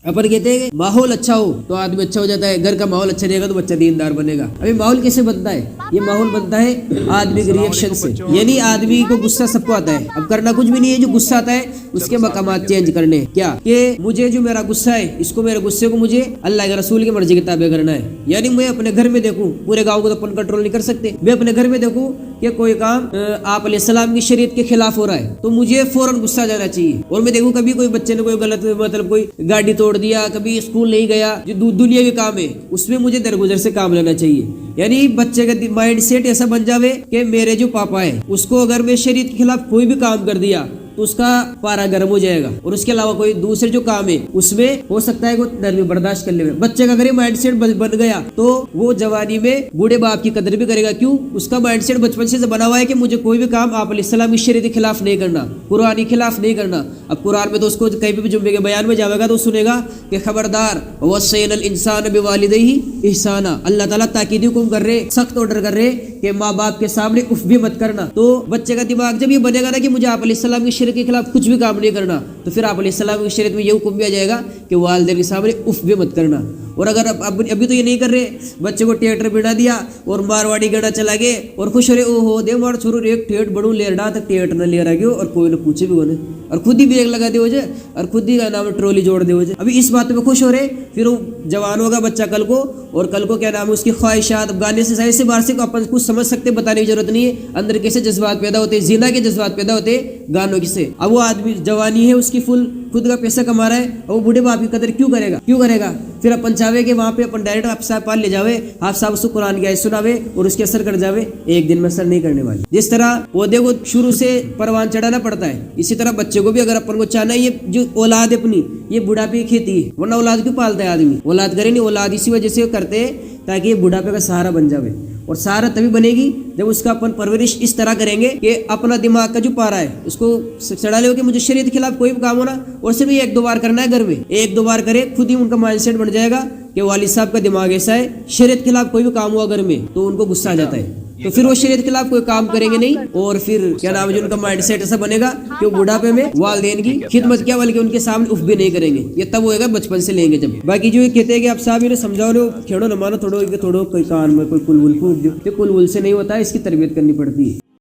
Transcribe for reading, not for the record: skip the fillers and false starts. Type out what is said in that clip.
अपन कहते हैं माहौल अच्छा हो तो आदमी अच्छा हो जाता है, घर का माहौल अच्छा रहेगा तो बच्चा दीनदार बनेगा। अभी माहौल कैसे बनता है? ये माहौल बनता है आदमी के रिएक्शन से, यानी आदमी को गुस्सा सबको आता है। अब करना कुछ भी नहीं है, जो गुस्सा आता है उसके मकामात चेंज करने, क्या कि मुझे जो मेरा गुस्सा है इसको, मेरे गुस्से को मुझे अल्लाह के रसूल की मर्जी के ताबे करना है। यानी मैं अपने घर में देखूं, पूरे गांव को तो अपन कंट्रोल नहीं कर सकते, मैं अपने घर में देखूं कि कोई काम आप अलैहिस्सलाम की शरीयत के खिलाफ हो रहा है तो मुझे फौरन गुस्सा जाना चाहिए। और मैं देखूं कभी कोई बच्चे ने कोई गलत मतलब कोई गाड़ी तोड़ दिया, कभी स्कूल नहीं गया, जो दुनिया के काम है उसमें मुझे दरगुजर से काम लेना चाहिए। यानी बच्चे का माइंड सेट ऐसा बन जावे कि मेरे जो पापा है उसको अगर मैं शरीयत के खिलाफ कोई भी काम कर दिया तो उसका पारा गर्म हो जाएगा, और उसके अलावा कोई दूसरे जो काम है उसमें हो सकता है वो नरमी बर्दाश्त कर ले। बच्चे का अगर ये माइंड सेट बन गया तो वो जवानी में बूढ़े बाप की कदर भी करेगा। क्यों? उसका माइंड सेट बचपन से बना हुआ है कि मुझे कोई भी काम आप अलैहिस्सलाम की शरीयत के खिलाफ नहीं करना, कुरान के खिलाफ नहीं करना। अब कुरान में तो उसको कहीं भी जुम्मे के बयान में जाएगा तो सुनेगा कि खबरदार वस्सैनल इंसान बिवालिदैहि इहसाना, अल्लाह ताला ताकीद हुक्म कर रहे, सख्त ऑर्डर कर रहे कि माँ बाप के सामने उफ भी मत करना। तो बच्चे का दिमाग जब ये बनेगा ना कि मुझे आप अलैहिस्सलाम की शरीयत के खिलाफ कुछ भी काम नहीं करना, तो फिर आप अलैहिस्सलाम की शरीयत में ये हुक्म भी आ जाएगा कि वालिदैन के सामने उफ भी मत करना। और अगर अभी तो ये नहीं कर रहे, बच्चे को थिएटर बिठा दिया और मारवाड़ी गाना चला गए और खुश हो रहे, ओ हो दे मार छोरू एक ठेठ बड़ू ले रहा तक थिएटर न ले रहा गयो और कोई न पूछे भी होने, और खुद ही ब्रेक लगा दे हो जाए और खुद ही नाम ट्रॉली जोड़ दे हो जाए। अभी इस बात में खुश हो रहे, फिर वो जवान होगा बच्चा कल को, और कल को क्या नाम है उसकी ख्वाहिशात गाने से साइड से बाहर से अपन कुछ समझ सकते, बताने की जरूरत नहीं है अंदर कैसे जज्बात पैदा होते, जीना के जज्बात पैदा होते गानों से। अब वो आदमी जवानी है उसकी फुल खुद का पैसा कमा रहा है और वो बूढ़े बाप की कदर क्यों करेगा? फिर अपन चाहे कि वहाँ पे अपन डायरेक्ट आप साहब पाल ले जावे, आप साहब उसको कुरान की आयत सुनावे और उसके असर कर जावे, एक दिन में असर नहीं करने वाली। जिस तरह पौधे को शुरू से परवान चढ़ाना पड़ता है, इसी तरह बच्चे को भी अगर अपन को चाहना है, ये जो औलाद है अपनी ये बुढ़ापे की खेती है, वरना औलाद क्यों पालता है आदमी? औलाद करे नहीं, औलाद इसी वजह से करते हैं ताकि ये बुढ़ापे का सहारा बन जावे। और सहारा तभी बनेगी जब उसका अपन परवरिश इस तरह करेंगे कि अपना दिमाग का जो पारा है उसको चढ़ा ले कि मुझे शरीयत के खिलाफ कोई भी काम होना, और सिर्फ एक दो बार करना है घर में, एक दो बार करे, खुद ही उनका माइंडसेट बन जाएगा कि वालिद साहब का दिमाग ऐसा है, शरीयत के खिलाफ कोई भी काम हुआ घर में तो उनको गुस्सा आ जाता है, तो फिर वो शरीयत के खिलाफ कोई काम करेंगे नहीं। और फिर क्या नाम है जो उनका माइंड सेट ऐसा बनेगा कि वो बुढ़ापे में वालिदैन की खिदमत क्या बल्कि उनके सामने उफ भी नहीं करेंगे। ये तब होएगा बचपन से लेंगे जब। बाकी जो ये कहते हैं कि आप साहब इन्हें समझाओ रहे हो, खेड़ो न मानो, थोड़ो कोई कान में कोई कुल वुल फूक दो, कुल वुल से नहीं होता है, इसकी तरबियत करनी पड़ती है।